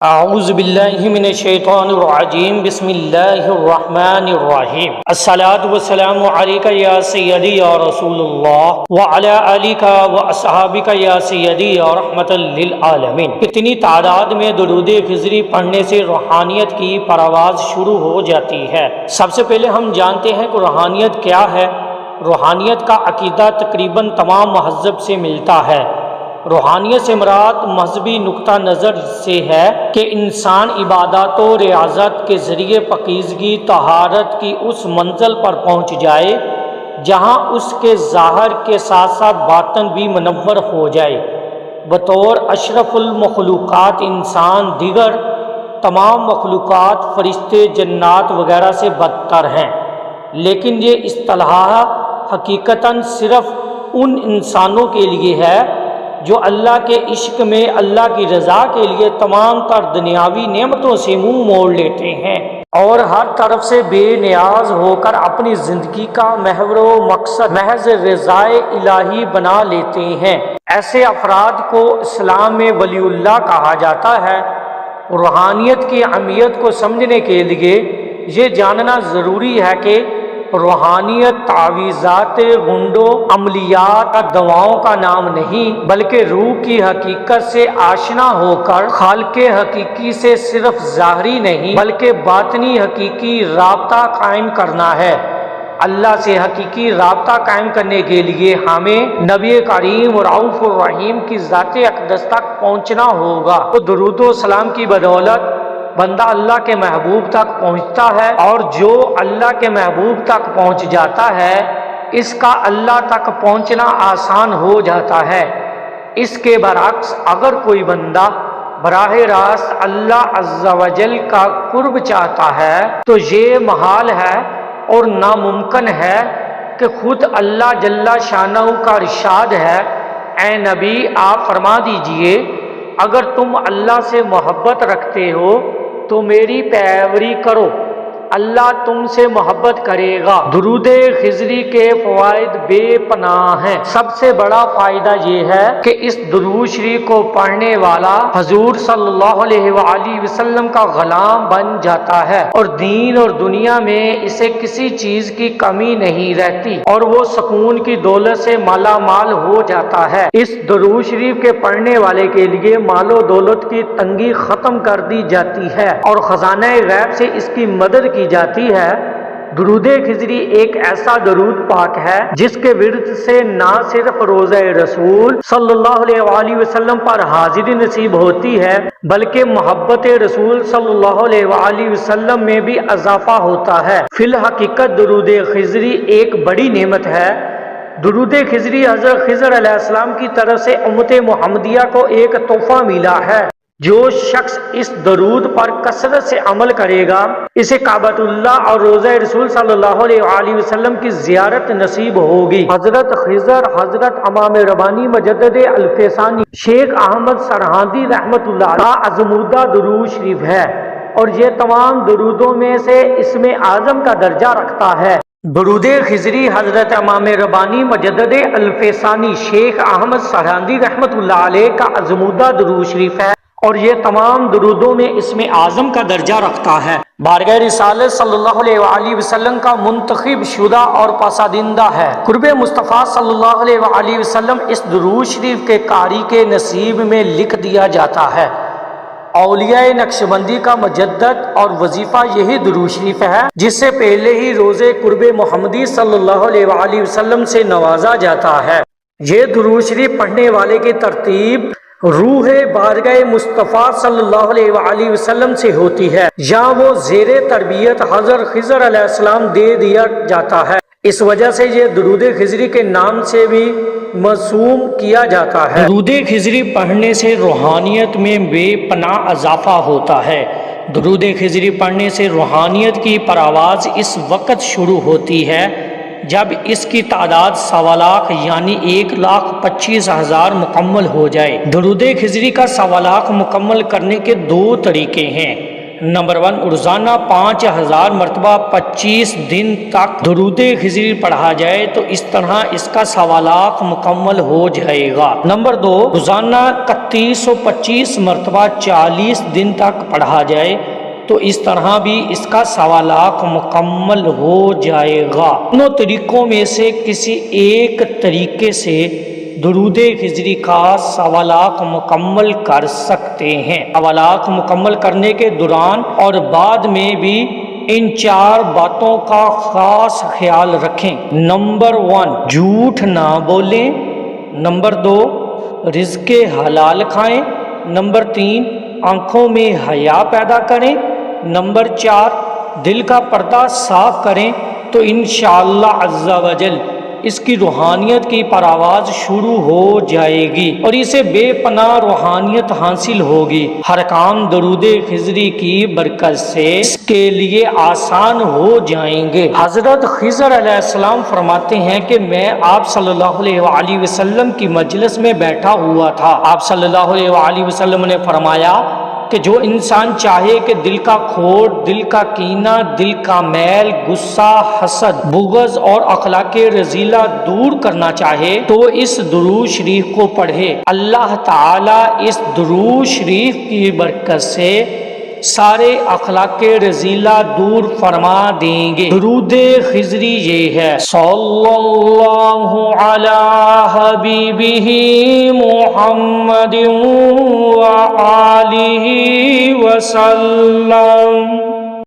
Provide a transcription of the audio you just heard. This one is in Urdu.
اعوذ باللہ من الشیطان الرجیم بسم اللہ الرحمن الرحیم الصلاۃ والسلام علیک یا سیدی یا رسول اللہ وعلی آلک واصحابک یا سیدی یا رحمۃ للعالمین۔ اتنی تعداد میں درود خضری پڑھنے سے روحانیت کی پرواز شروع ہو جاتی ہے۔ سب سے پہلے ہم جانتے ہیں کہ روحانیت کیا ہے۔ روحانیت کا عقیدہ تقریباً تمام مذہب سے ملتا ہے۔ روحانیت سے مراد مذہبی نقطہ نظر سے ہے کہ انسان عبادات و ریاضت کے ذریعے پاکیزگی طہارت کی اس منزل پر پہنچ جائے جہاں اس کے ظاہر کے ساتھ ساتھ باطن بھی منور ہو جائے۔ بطور اشرف المخلوقات انسان دیگر تمام مخلوقات فرشتے جنات وغیرہ سے بدتر ہیں، لیکن یہ اصطلاح حقیقتاً صرف ان انسانوں کے لیے ہے جو اللہ کے عشق میں اللہ کی رضا کے لیے تمام تر دنیاوی نعمتوں سے منہ موڑ لیتے ہیں اور ہر طرف سے بے نیاز ہو کر اپنی زندگی کا محور و مقصد محض رضائے الہی بنا لیتے ہیں۔ ایسے افراد کو اسلام میں ولی اللہ کہا جاتا ہے۔ روحانیت کی اہمیت کو سمجھنے کے لیے یہ جاننا ضروری ہے کہ روحانیت تعویذات گنڈوں عملیات اور دواؤں کا نام نہیں، بلکہ روح کی حقیقت سے آشنا ہو کر خالق حقیقی سے صرف ظاہری نہیں بلکہ باطنی حقیقی رابطہ قائم کرنا ہے۔ اللہ سے حقیقی رابطہ قائم کرنے کے لیے ہمیں نبی کریم رؤوف الرحیم کی ذات اقدس تک پہنچنا ہوگا۔ تو درود و سلام کی بدولت بندہ اللہ کے محبوب تک پہنچتا ہے، اور جو اللہ کے محبوب تک پہنچ جاتا ہے اس کا اللہ تک پہنچنا آسان ہو جاتا ہے۔ اس کے برعکس اگر کوئی بندہ براہ راست اللہ عز و جل کا قرب چاہتا ہے تو یہ محال ہے اور ناممکن ہے کہ خود اللہ جل شانہ کا ارشاد ہے، اے نبی آپ فرما دیجئے اگر تم اللہ سے محبت رکھتے ہو تو میری پیروی کرو، اللہ تم سے محبت کرے گا۔ درود خضری کے فوائد بے پناہ ہیں۔ سب سے بڑا فائدہ یہ ہے کہ اس درود شریف کو پڑھنے والا حضور صلی اللہ علیہ وآلہ وسلم کا غلام بن جاتا ہے اور دین اور دنیا میں اسے کسی چیز کی کمی نہیں رہتی اور وہ سکون کی دولت سے مالا مال ہو جاتا ہے۔ اس درود شریف کے پڑھنے والے کے لیے مال و دولت کی تنگی ختم کر دی جاتی ہے اور خزانہ غیب سے اس کی مدد کی جاتی ہے۔ درود خضری ایک ایسا درود پاک ہے جس کے ورد سے نہ صرف روضہ رسول صلی اللہ علیہ وآلہ وسلم پر حاضری نصیب ہوتی ہے بلکہ محبت رسول صلی اللہ علیہ وآلہ وسلم میں بھی اضافہ ہوتا ہے۔ فی الحقیقت درود خضری ایک بڑی نعمت ہے۔ درود خضری حضرت خضر علیہ السلام کی طرف سے امت محمدیہ کو ایک تحفہ ملا ہے۔ جو شخص اس درود پر کثرت سے عمل کرے گا اسے کعبۃ اللہ اور روضہ رسول صلی اللہ علیہ وآلہ وسلم کی زیارت نصیب ہوگی۔ حضرت خضر حضرت امام ربانی مجدد الفیسانی شیخ احمد سرہندی رحمۃ اللہ کا ازمودہ درود شریف ہے اور یہ تمام درودوں میں سے اسم اعظم کا درجہ رکھتا ہے۔ درود خضری حضرت امام ربانی مجدد الفیسانی شیخ احمد سرہندی رحمۃ اللہ علیہ کا ازمودہ درود شریف ہے اور یہ تمام درودوں میں اسم اعظم کا درجہ رکھتا ہے۔ بارگاہ رسالت صلی اللہ علیہ وآلہ وسلم کا منتخب شدہ اور پسندیدہ ہے۔ قرب مصطفیٰ صلی اللہ علیہ وآلہ وسلم اس درود شریف کے قاری کے نصیب میں لکھ دیا جاتا ہے۔ اولیاء نقشبندی کا مجدد اور وظیفہ یہی درود شریف ہے جس سے پہلے ہی روزے قرب محمدی صلی اللہ علیہ وآلہ وسلم سے نوازا جاتا ہے۔ یہ درود شریف پڑھنے والے کی ترتیب روح بارگاہ مصطفیٰ صلی اللہ علیہ وآلہ وسلم سے ہوتی ہے یا وہ زیر تربیت حضرت خضر علیہ السلام دے دیا جاتا ہے۔ اس وجہ سے یہ درود خضری کے نام سے بھی موسوم کیا جاتا ہے۔ درود خضری پڑھنے سے روحانیت میں بے پناہ اضافہ ہوتا ہے۔ درود خضری پڑھنے سے روحانیت کی پرواز اس وقت شروع ہوتی ہے جب اس کی تعداد 1.25 لاکھ یعنی 1,25,000 مکمل ہو جائے۔ درود خضری کا 1.25 لاکھ مکمل کرنے کے 2 طریقے ہیں۔ نمبر 1، روزانہ 5000 مرتبہ 25 دن تک درود خضری پڑھا جائے تو اس طرح اس کا 1.25 لاکھ مکمل ہو جائے گا۔ نمبر 2، روزانہ 325 مرتبہ 40 دن تک پڑھا جائے تو اس طرح بھی اس کا 1.25 لاکھ مکمل ہو جائے گا۔ دونوں طریقوں میں سے کسی ایک طریقے سے درود خضری کا 1.25 لاکھ مکمل کر سکتے ہیں۔ 1.25 لاکھ مکمل کرنے کے دوران اور بعد میں بھی ان 4 باتوں کا خاص خیال رکھیں۔ نمبر 1، جھوٹ نہ بولیں۔ نمبر 2، رزق حلال کھائیں۔ نمبر 3، آنکھوں میں حیا پیدا کریں۔ نمبر 4، دل کا پردہ صاف کریں تو انشاءاللہ عز و جل اس کی روحانیت کی پرواز شروع ہو جائے گی اور اسے بے پناہ روحانیت حاصل ہوگی۔ ہر کام درود خضری کی برکت سے اس کے لیے آسان ہو جائیں گے۔ حضرت خضر علیہ السلام فرماتے ہیں کہ میں آپ صلی اللہ علیہ وآلہ وسلم کی مجلس میں بیٹھا ہوا تھا۔ آپ صلی اللہ علیہ وآلہ وسلم نے فرمایا کہ جو انسان چاہے کہ دل کا کھوٹ، دل کا کینہ، دل کا میل، غصہ، حسد، بغض اور اخلاق رذیلہ دور کرنا چاہے تو اس درود شریف کو پڑھے۔ اللہ تعالی اس درود شریف کی برکت سے سارے اخلاق رذیلہ دور فرما دیں گے۔ درود خضری یہ ہے: صلی اللہ علی حبیبہ محمد وآلہ وسلم۔